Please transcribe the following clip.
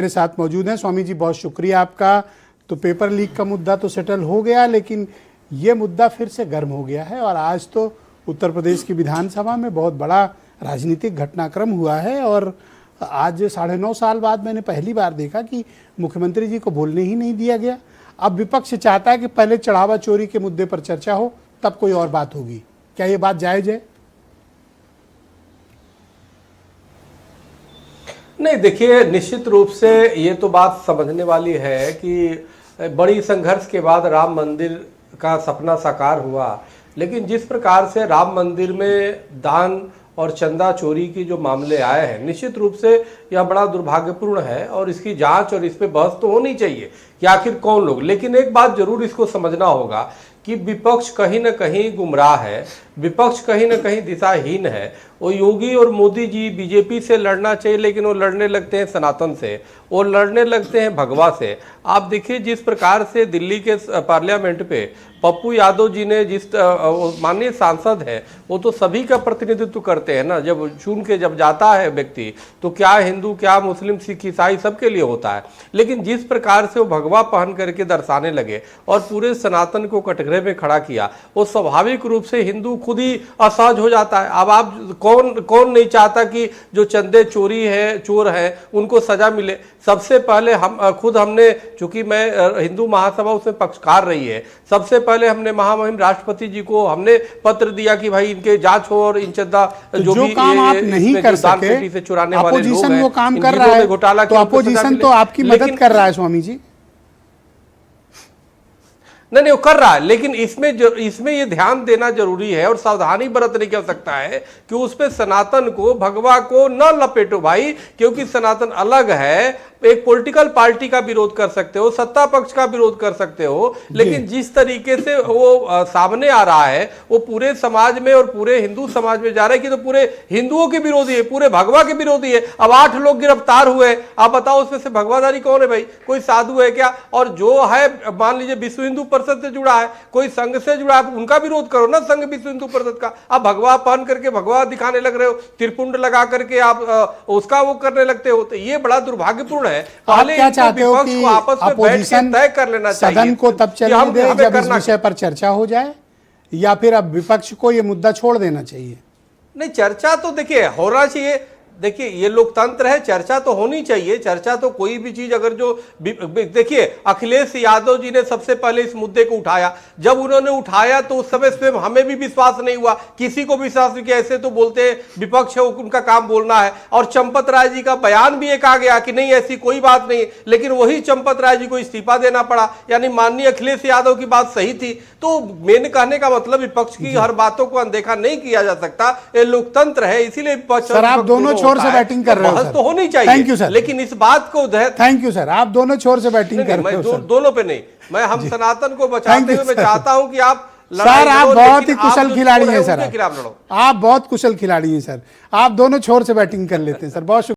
मेरे साथ मौजूद हैं। स्वामी जी, बहुत शुक्रिया आपका। तो पेपर लीक का मुद्दा तो सेटल हो गया, लेकिन ये मुद्दा फिर से गर्म हो गया है और आज तो उत्तर प्रदेश की विधानसभा में बहुत बड़ा राजनीतिक घटनाक्रम हुआ है। और आज 9.5 साल बाद मैंने पहली बार देखा कि मुख्यमंत्री जी को बोलने ही नहीं दिया गया। अब विपक्ष चाहता है कि पहले चढ़ावा चोरी के मुद्दे पर चर्चा हो, तब कोई और बात होगी। क्या ये बात जायज़ है? नहीं, देखिए, निश्चित रूप से ये तो बात समझने वाली है कि बड़ी संघर्ष के बाद राम मंदिर का सपना साकार हुआ, लेकिन जिस प्रकार से राम मंदिर में दान और चंदा चोरी की जो मामले आए हैं, निश्चित रूप से यह बड़ा दुर्भाग्यपूर्ण है और इसकी जांच और इस पे बहस तो होनी चाहिए कि आखिर कौन लोग। लेकिन एक बात जरूर इसको समझना होगा कि विपक्ष कहीं न कहीं गुमराह है, विपक्ष कहीं न कहीं दिशाहीन है। वो योगी और मोदी जी बीजेपी से लड़ना चाहिए, लेकिन वो लड़ने लगते हैं सनातन से, वो लड़ने लगते हैं भगवा से। आप देखिए, जिस प्रकार से दिल्ली के पार्लियामेंट पे पप्पू यादव जी ने, जिस माननीय सांसद है, वो तो सभी का प्रतिनिधित्व करते हैं ना। जब चुन के जब जाता है व्यक्ति, तो क्या हिंदू, क्या मुस्लिम, सिख, ईसाई सबके लिए होता है। लेकिन जिस प्रकार से वो भगवा पहन करके दर्शाने लगे और पूरे सनातन को कटघरे में खड़ा किया, वो स्वाभाविक रूप से हिंदू खुद ही असहज हो जाता है। अब आप कौन नहीं चाहता कि जो चंदे चोर है उनको सजा मिले। सबसे पहले हमने, चूंकि मैं हिंदू महासभा उसमें पक्षकार रही है, सबसे पहले हमने महामहिम राष्ट्रपति जी को हमने पत्र दिया कि भाई इनके जांच हो और इन चंदा जो भी काम आप नहीं कर सके, से चुराने वाले लोग हैं, वो काम कर रहा है, घोटाला तो अपोजिशन तो आपकी मदद कर रहा है स्वामी जी। नहीं, वो कर रहा है, लेकिन इसमें ये ध्यान देना जरूरी है और सावधानी बरतने की आवश्यकता है कि उस पे सनातन को, भगवा को न लपेटो भाई, क्योंकि सनातन अलग है। एक पॉलिटिकल पार्टी का विरोध कर सकते हो, सत्ता पक्ष का विरोध कर सकते हो, लेकिन जिस तरीके से वो सामने आ रहा है, वो पूरे समाज में और पूरे हिंदू समाज में जा रहा है कि तो पूरे हिंदुओं के विरोधी है, पूरे भगवा के विरोधी है। अब 8 लोग गिरफ्तार हुए, आप बताओ उसमें से भगवाधारी कौन है भाई? कोई साधु है क्या? और जो है, मान लीजिए विश्व हिंदू परिषद से जुड़ा है, कोई संघ से जुड़ा है, उनका विरोध करो ना, संघ विश्व हिंदू परिषद का। आप भगवा पहन करके भगवा दिखाने लग रहे हो, त्रिपुंड लगा करके आप उसका वो करने लगते हो, तो ये बड़ा दुर्भाग्यपूर्ण है। पहले क्या चाहते हो कि अपोजिशन तय कर लेना चाहिए सदन को तब चलने दे जब इस विषय पर चर्चा हो जाए, या फिर अब विपक्ष को ये मुद्दा छोड़ देना चाहिए? नहीं, चर्चा तो देखिए होना चाहिए। देखिए, ये लोकतंत्र है, चर्चा तो होनी चाहिए। चर्चा तो कोई भी चीज अगर जो, देखिए, अखिलेश यादव जी ने सबसे पहले इस मुद्दे को उठाया। जब उन्होंने उठाया तो उस समय से हमें भी विश्वास नहीं हुआ, किसी को विश्वास नहीं किया। ऐसे तो बोलते हैं विपक्ष है, उनका काम बोलना है। और चंपत राय जी का बयान भी एक आ गया कि नहीं, ऐसी कोई बात नहीं, लेकिन वही चंपत राय जी को इस्तीफा देना पड़ा। यानी माननीय अखिलेश यादव की बात सही थी। तो मेरे कहने का मतलब, विपक्ष की हर बातों को अनदेखा नहीं किया जा सकता। ये लोकतंत्र है, इसीलिए आप दोनों छोर से बैटिंग कर रहे हो सर। तो होनी चाहिए। Thank you sir. लेकिन इस बात को, थैंक यू सर, आप दोनों छोर से बैटिंग कर रहे हो सर। दोनों पे नहीं, मैं हम सनातन को बचाते हुए मैं चाहता हूं कि आप सर, आप बहुत ही कुशल खिलाड़ी हैं सर। आप बहुत कुशल खिलाड़ी हैं सर। आप दोनों छोर से बैटिंग कर लेते हैं सर। बहुत